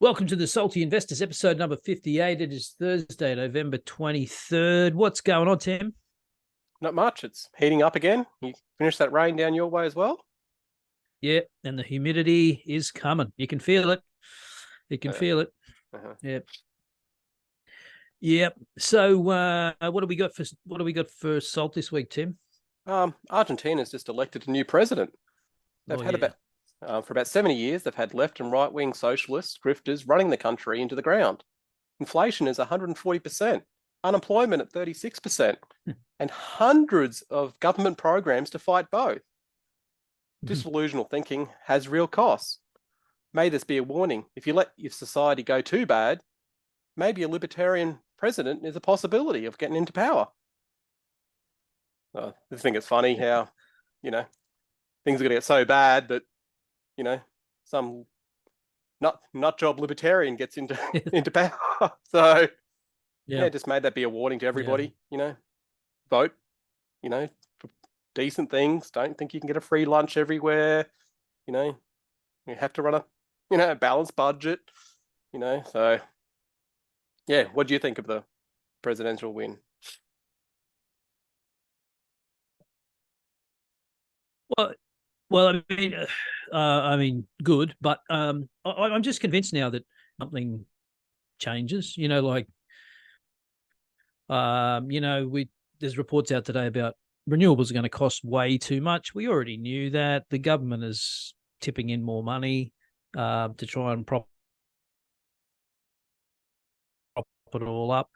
Welcome to the Salty Investors, episode number 58. It is Thursday, November 23rd. What's going on, Tim? Not much. It's heating up again. You finished that rain down your way as well? Yeah, and the humidity is coming. You can feel it. You can feel it. Yep. Yep. So, what do we got for Salt this week, Tim? Argentina's just elected a new president. They've had for about 70 years, they've had left and right-wing socialists, grifters running the country into the ground. Inflation is 140%, unemployment at 36%, and hundreds of government programs to fight both. Disillusional thinking has real costs. May this be a warning. If you let your society go too bad, maybe a libertarian president is a possibility of getting into power. I think it's funny how, things are going to get so bad that, some nut job libertarian gets into into power. So just made that be a warning to everybody. Vote, for decent things. Don't think you can get a free lunch everywhere. You have to run a balanced budget. So what do you think of the presidential win? Well, I mean, good, but I'm just convinced now that something changes. There's reports out today about renewables are going to cost way too much. We already knew that. The government is tipping in more money to try and prop it all up.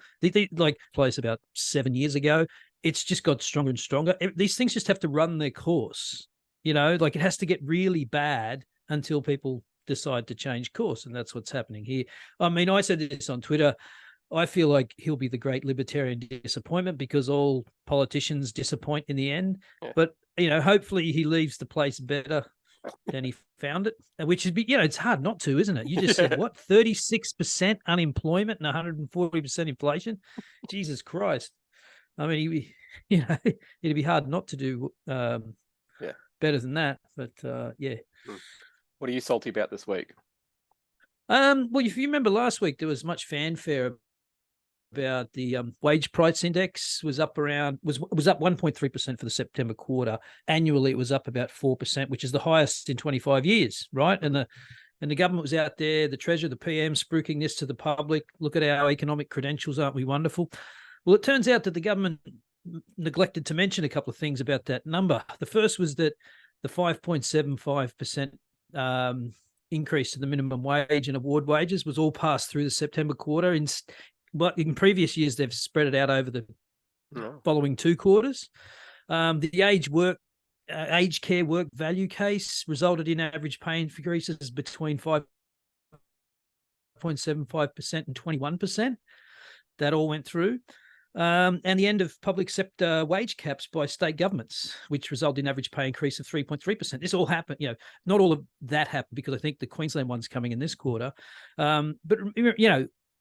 Like place about 7 years ago, it's just got stronger and stronger. These things just have to run their course. It has to get really bad until people decide to change course. And that's what's happening here. I mean, I said this on Twitter. I feel like he'll be the great libertarian disappointment because all politicians disappoint in the end. Yeah. But, hopefully he leaves the place better than he found it, which would be, it's hard not to, isn't it? You just said, 36% unemployment and 140% inflation? Jesus Christ. I mean, it'd be hard not to do better than that, but What are you salty about this week? Well, if you remember last week, there was much fanfare about the wage price index was up 1.3% for the September quarter. Annually, it was up about 4%, which is the highest in 25 years, right? And the government was out there, the Treasurer, the PM, spruiking this to the public. Look at our economic credentials, aren't we wonderful? Well, it turns out that the government neglected to mention a couple of things about that number. The first was that the 5.75% increase to the minimum wage and award wages was all passed through the September quarter. But in previous years, they've spread it out over the following two quarters. The aged care work value case resulted in average pay increases between 5.75% and 21%. That all went through. And the end of public sector wage caps by state governments, which resulted in average pay increase of 3.3%. This all happened, not all of that happened because I think the Queensland one's coming in this quarter. But,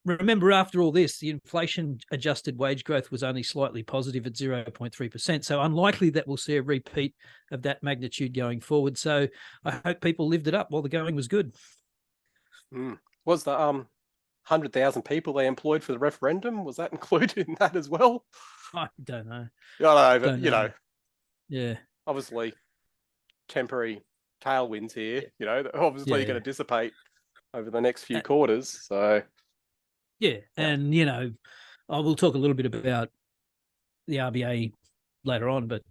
remember after all this, the inflation adjusted wage growth was only slightly positive at 0.3%. So unlikely that we'll see a repeat of that magnitude going forward. So I hope people lived it up while the going was good. Was the 100,000 people they employed for the referendum, was that included in that as well? I don't know. Yeah, obviously temporary tailwinds here. Obviously going to dissipate over the next few quarters. So and I will talk a little bit about the RBA later on, but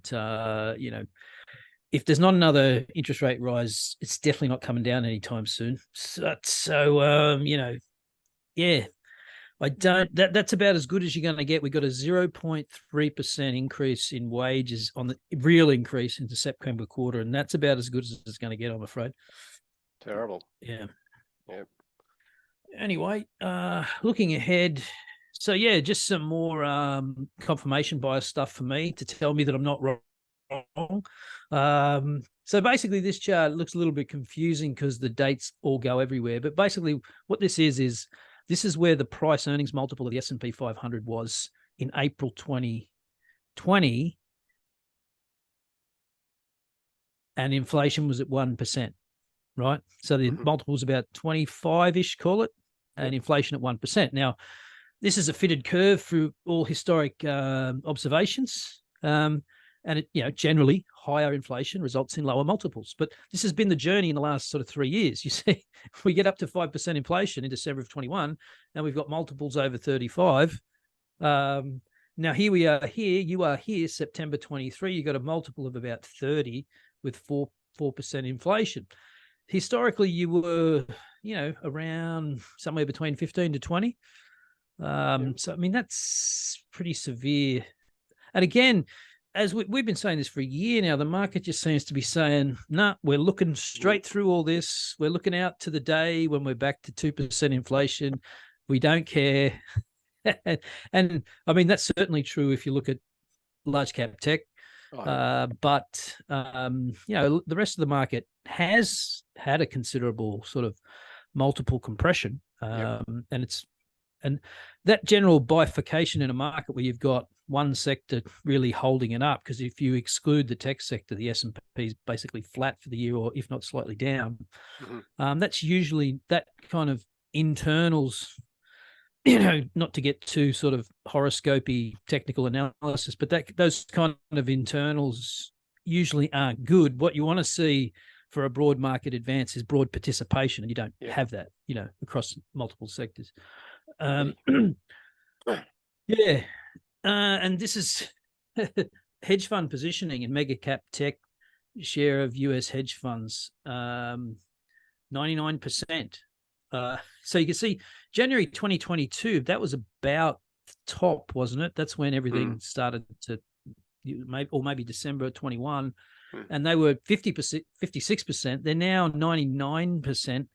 if there's not another interest rate rise, it's definitely not coming down anytime soon. That's about as good as you're going to get. We got a 0.3% increase in wages on the real increase in the September quarter, and that's about as good as it's going to get, I'm afraid. Terrible. Yeah. Yep. Anyway, looking ahead, so just some more confirmation bias stuff for me to tell me that I'm not wrong. So basically this chart looks a little bit confusing because the dates all go everywhere. But basically what this is this is where the price earnings multiple of the S&P 500 was in April 2020. And inflation was at 1%, right? So the multiple was about 25-ish, call it. and inflation at 1%. Now, this is a fitted curve through all historic observations. And it, generally higher inflation results in lower multiples. But this has been the journey in the last sort of 3 years. You see, we get up to 5% inflation in December of 21, and we've got multiples over 35. Now here we are here, you are here, September 23, you got a multiple of about 30 with 4% inflation. Historically, you were, around somewhere between 15 to 20. So, I mean, that's pretty severe. And again, as we've been saying this for a year now, the market just seems to be saying, nah, we're looking straight through all this. We're looking out to the day when we're back to 2% inflation. We don't care. And I mean, that's certainly true if you look at large cap tech. But the rest of the market has had a considerable sort of multiple compression. And that general bifurcation in a market where you've got one sector really holding it up, because if you exclude the tech sector, the S&P is basically flat for the year, or if not slightly down. That's usually that kind of internals, not to get too sort of horoscopy technical analysis, but those kind of internals usually aren't good. What you want to see for a broad market advance is broad participation, and you don't have that, across multiple sectors. And this is hedge fund positioning and mega cap tech share of US hedge funds, 99%. So you can see January 2022, that was about top, wasn't it? That's when everything started to, maybe December 21, and they were 50%, 56%. They're now 99%.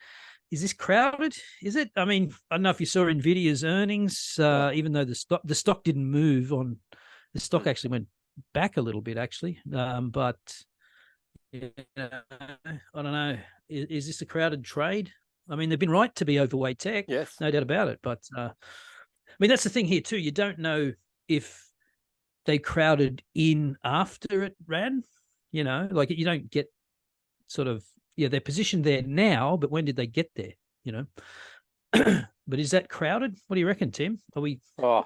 Is this crowded? Is it? I mean, I don't know if you saw Nvidia's earnings, even though the stock didn't move on. The stock actually went back a little bit, actually. But I don't know. Is this a crowded trade? I mean, they've been right to be overweight tech. Yes, no doubt about it. But I mean, that's the thing here too. You don't know if they crowded in after it ran. Like you don't get sort of. Yeah, they're positioned there now, but when did they get there? But is that crowded? What do you reckon, Tim? Are we? I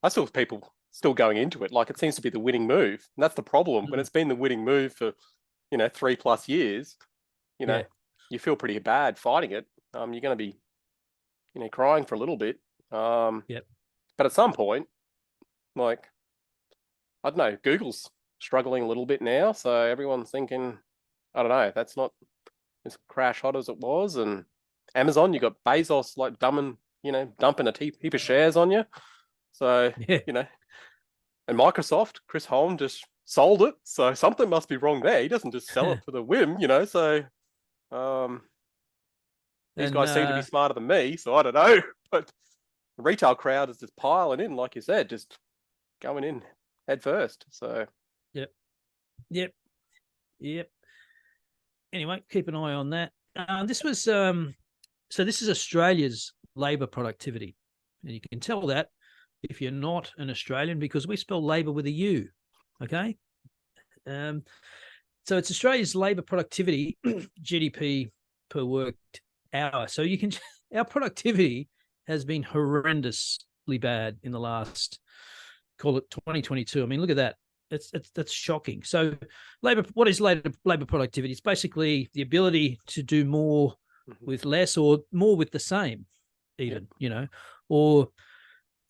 saw people still going into it. Like, it seems to be the winning move, and that's the problem. When it's been the winning move for, 3+ years, you feel pretty bad fighting it. You're going to be, crying for a little bit. But at some point, like, I don't know, Google's struggling a little bit now, so everyone's thinking, I don't know, that's not as crash hot as it was. And Amazon, you got Bezos like dumping a heap of shares on you. So, and Microsoft, Chris Holm just sold it. So something must be wrong there. He doesn't just sell it for the whim, So these guys seem to be smarter than me. So I don't know. But the retail crowd is just piling in, like you said, just going in head first. So, Yep. Anyway, keep an eye on that. This was so this is Australia's labour productivity, and you can tell that if you're not an Australian, because we spell labour with a U. Okay, so it's Australia's labour productivity, GDP per worked hour. So you can, our productivity has been horrendously bad in the last, call it 2022. I mean, look at that. That's shocking. So what is labor productivity? It's basically the ability to do more with less, or more with the same, even, or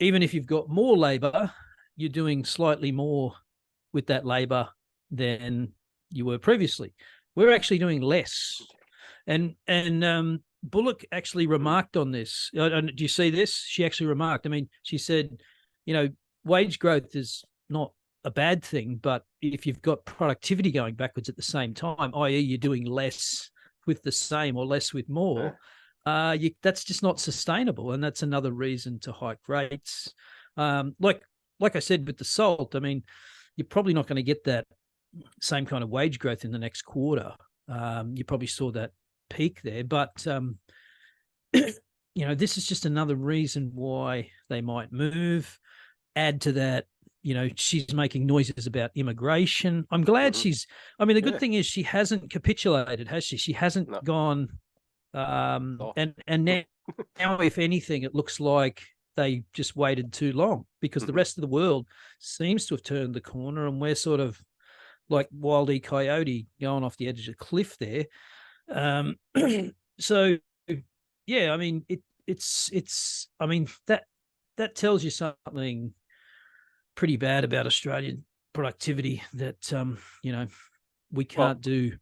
even if you've got more labor, you're doing slightly more with that labor than you were previously. We're actually doing less. And Bullock actually remarked on this. Do you see this? She actually remarked. I mean, she said, wage growth is not a bad thing, but if you've got productivity going backwards at the same time, i.e. you're doing less with the same or less with more, that's just not sustainable. And that's another reason to hike rates. Like I said, with the salt, I mean, you're probably not going to get that same kind of wage growth in the next quarter. You probably saw that peak there, but this is just another reason why they might move. Add to that, she's making noises about immigration. I'm glad the good thing is she hasn't capitulated, has she? She hasn't gone, and now, if anything, it looks like they just waited too long, because the rest of the world seems to have turned the corner, and we're sort of like Wild E. Coyote going off the edge of a cliff there. So, yeah, I mean, it's I mean, that tells you something pretty bad about Australian productivity, that we can't do.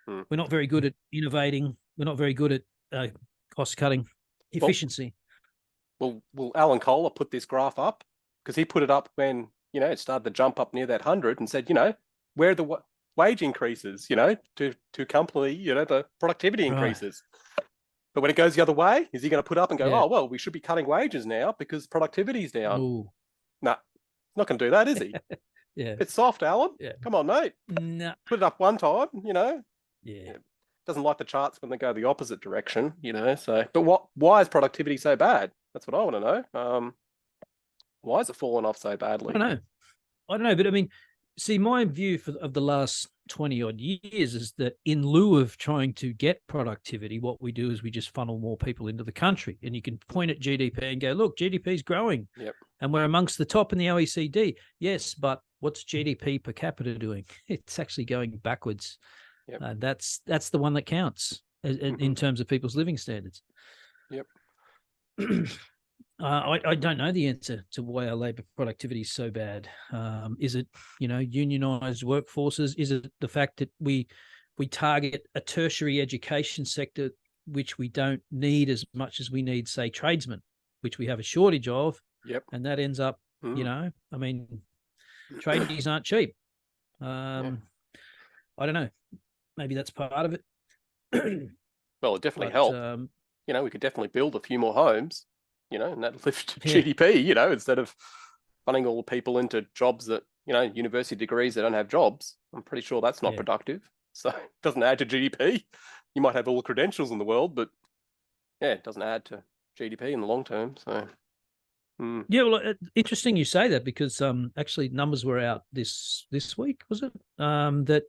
We're not very good at innovating. We're not very good at cost cutting, efficiency. Well, Alan Kohler put this graph up, because he put it up when it started to jump up near that 100, and said, where are the wage increases, to accompany the productivity increases. But when it goes the other way, is he going to put up and go, oh, well, we should be cutting wages now because productivity is down? Ooh. Nah, he's not going to do that, is he? Yeah. It's soft, Alan. Yeah. Come on, mate. Nah. Put it up one time, Yeah. Doesn't like the charts when they go the opposite direction, so. But why is productivity so bad? That's what I want to know. Why has it fallen off so badly? I don't know. But I mean, see, my view of the last 20 odd years is that in lieu of trying to get productivity, what we do is we just funnel more people into the country. And you can point at GDP and go, look, GDP is growing. Yep. And we're amongst the top in the OECD. Yes, but what's GDP per capita doing? It's actually going backwards. Yep. That's the one that counts in terms of people's living standards. Yep. I don't know the answer to why our labour productivity is so bad. Is it, unionised workforces? Is it the fact that we target a tertiary education sector, which we don't need as much as we need, say, tradesmen, which we have a shortage of? Yep. And that ends up, I mean, tradies aren't cheap. I don't know. Maybe that's part of it. Well, it definitely helped. We could definitely build a few more homes, and that lift GDP, instead of funding all the people into jobs that, university degrees that don't have jobs. I'm pretty sure that's not productive. So it doesn't add to GDP. You might have all the credentials in the world, but it doesn't add to GDP in the long term. So. Yeah, well, interesting you say that, because actually numbers were out this week, was it? That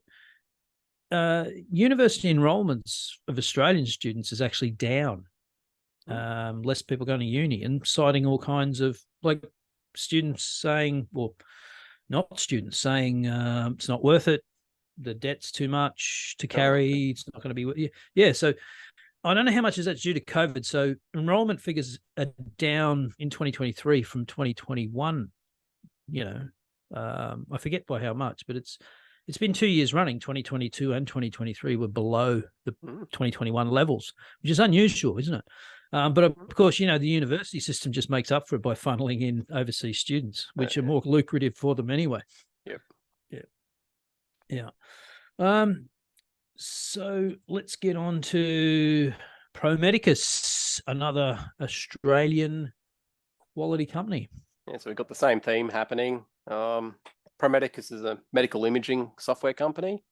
university enrollments of Australian students is actually down. Less people going to uni, and citing all kinds of, like, students saying, well, not students saying, it's not worth it. The debt's too much to carry. It's not going to be. Yeah. So I don't know how much is that due to COVID. So enrollment figures are down in 2023 from 2021. I forget by how much, but it's been 2 years running. 2022 and 2023 were below the 2021 levels, which is unusual, isn't it? But of course, the university system just makes up for it by funneling in overseas students, which are more lucrative for them anyway. Yep. Yeah. So let's get on to Pro Medicus, another Australian quality company. Yeah, so we've got the same theme happening. Pro Medicus is a medical imaging software company.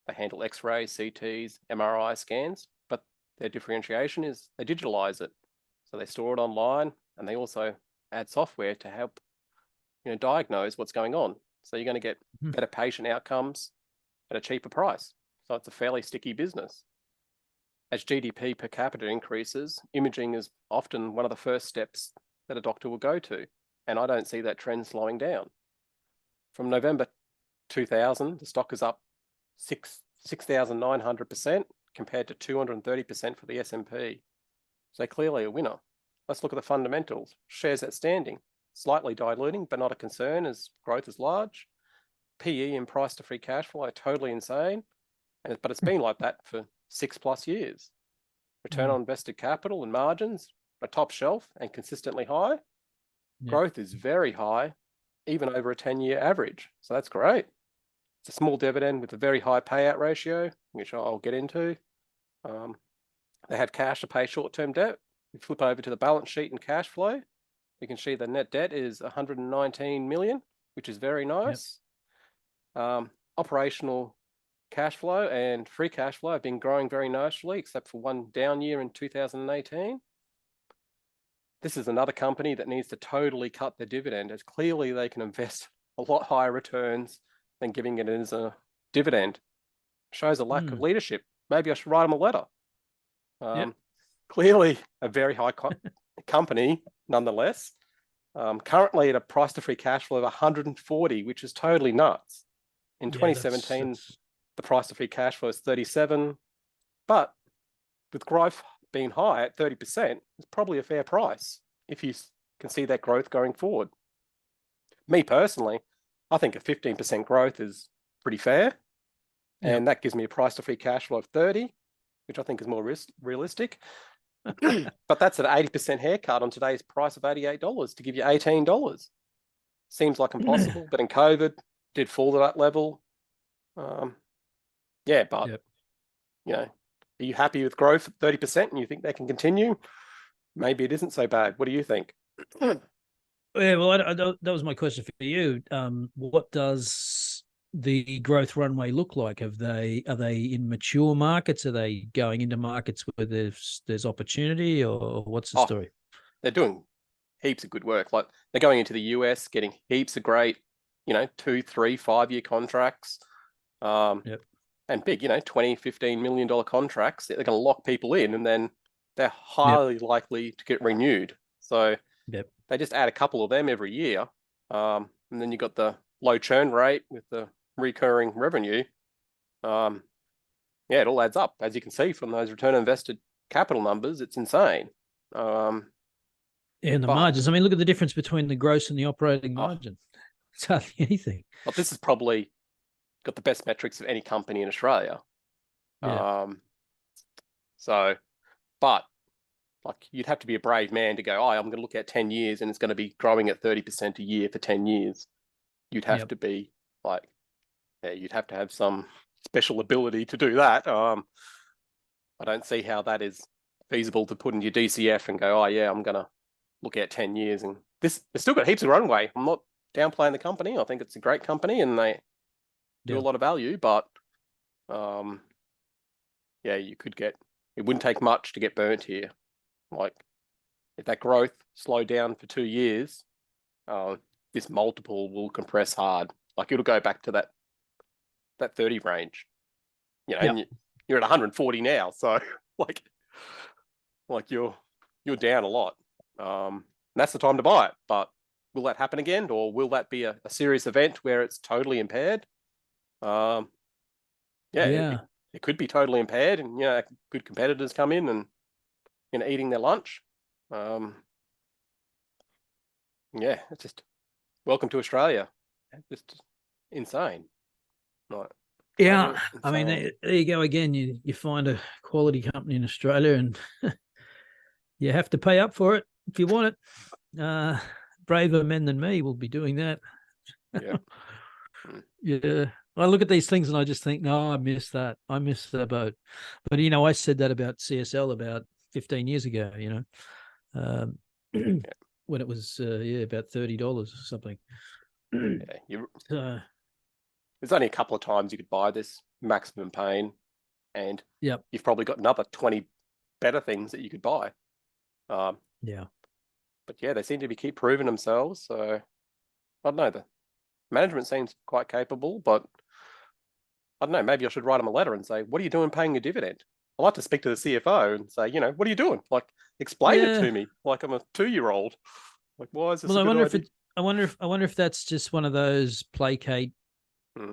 They handle X-rays, CTs, MRI scans, but their differentiation is they digitalize it. So they store it online, and they also add software to help, diagnose what's going on. So you're going to get better patient outcomes at a cheaper price. So it's a fairly sticky business. As GDP per capita increases, imaging is often one of the first steps that a doctor will go to. And I don't see that trend slowing down. From November 2000, the stock is up 6,900% compared to 230% for the S&P. So clearly a winner. Let's look at the fundamentals. Shares outstanding, slightly diluting, but not a concern as growth is large. PE and price to free cash flow are totally insane, but it's been like that for 6+ years. Return on invested capital and margins are top shelf and consistently high. Growth is very high, even over a 10-year average. So that's great. It's a small dividend with a very high payout ratio, which I'll get into. They have cash to pay short-term debt. We flip over to the balance sheet and cash flow. You can see the net debt is 119 million, which is very nice. Operational cash flow and free cash flow have been growing very nicely, except for one down year in 2018. This is another company that needs to totally cut their dividend, as clearly they can invest a lot higher returns than giving it as a dividend. Shows a lack of leadership. Maybe I should write them a letter. clearly a very high company nonetheless. Currently at a price to free cash flow of 140, which is totally nuts. In 2017, the price to free cash flow is 37, but with growth being high at 30%, it's probably a fair price if you can see that growth going forward. Me personally, I think a 15% growth is pretty fair, and that gives me a price to free cash flow of 30, which I think is more realistic. But that's an 80% haircut on today's price of $88 to give you $18. Seems like impossible, but in COVID, did fall to that level. Yeah, but you know, are you happy with growth at 30% and you think they can continue? Maybe it isn't so bad. What do you think? Yeah, well, that was my question for you. What does the growth runway look like? Are they in mature markets? Are they going into markets where there's opportunity, or what's the story? They're doing heaps of good work. Like they're going into the US, getting heaps of great, 2, 3, 5-year contracts. And big, $20, $15 million contracts. They're going to lock people in, and then they're highly likely to get renewed. So they just add a couple of them every year. And then you got the low churn rate with the recurring revenue. It all adds up. As you can see from those return on invested capital numbers, it's insane. And the margins. I mean, look at the difference between the gross and the operating margin. It's hardly anything. Well, this is probably got the best metrics of any company in Australia. But like you'd have to be a brave man to go, I'm going to look at 10 years and it's going to be growing at 30% a year for 10 years. You'd have to be like, you'd have to have some special ability to do that. I don't see how that is feasible to put in your DCF and go, I'm going to look at 10 years. And it's still got heaps of runway. I'm not downplaying the company. I think it's a great company and they do a lot of value, but you could it wouldn't take much to get burnt here. Like if that growth slowed down for 2 years, this multiple will compress hard. Like it'll go back to that 30 range, and you're at 140 now. So like you're down a lot. And that's the time to buy it. But will that happen again? Or will that be a serious event where it's totally impaired? It could be totally impaired, and good competitors come in and eating their lunch. It's just welcome to Australia. Just insane. Right. Yeah, I mean, there you go again. You find a quality company in Australia, and you have to pay up for it if you want it. Braver men than me will be doing that. Yeah. I look at these things and I just think, no, I missed that. I missed that boat. But, I said that about CSL about 15 years ago, when it was, about $30 or something. There's only a couple of times you could buy this maximum pain, and you've probably got another 20 better things that you could buy. But they seem to keep proving themselves. So I don't know. The management seems quite capable, but I don't know. Maybe I should write them a letter and say, "What are you doing paying a dividend?" I like to speak to the CFO and say, "What are you doing? Like, explain it to me like I'm a 2-year-old. Like, why is this?" Well, I wonder if that's just one of those placate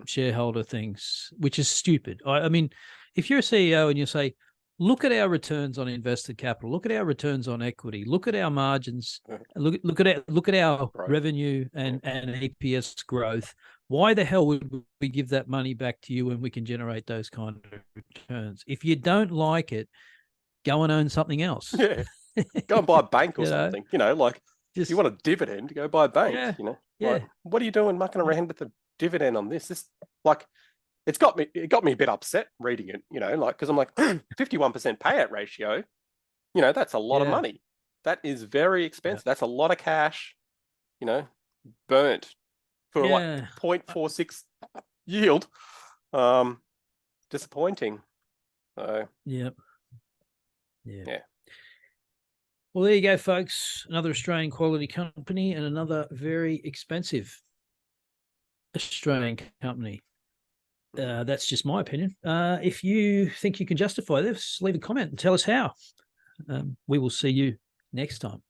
shareholder things, which is stupid. I mean, if you're a CEO and you say, look at our returns on invested capital, look at our returns on equity, look at our margins, look at our revenue and EPS growth. Why the hell would we give that money back to you when we can generate those kind of returns? If you don't like it, go and own something else. Yeah, go and buy a bank or something. If you want a dividend, go buy a bank. What are you doing mucking around with the dividend on this? It got me a bit upset reading it, because I'm like 51% payout ratio, that's a lot of money. That is very expensive. That's a lot of cash, burnt for 0.46 yield. Disappointing. So yeah. Well, there you go, folks. Another Australian quality company and another very expensive Australian company. That's just my opinion. If you think you can justify this, leave a comment and tell us how. we will see you next time.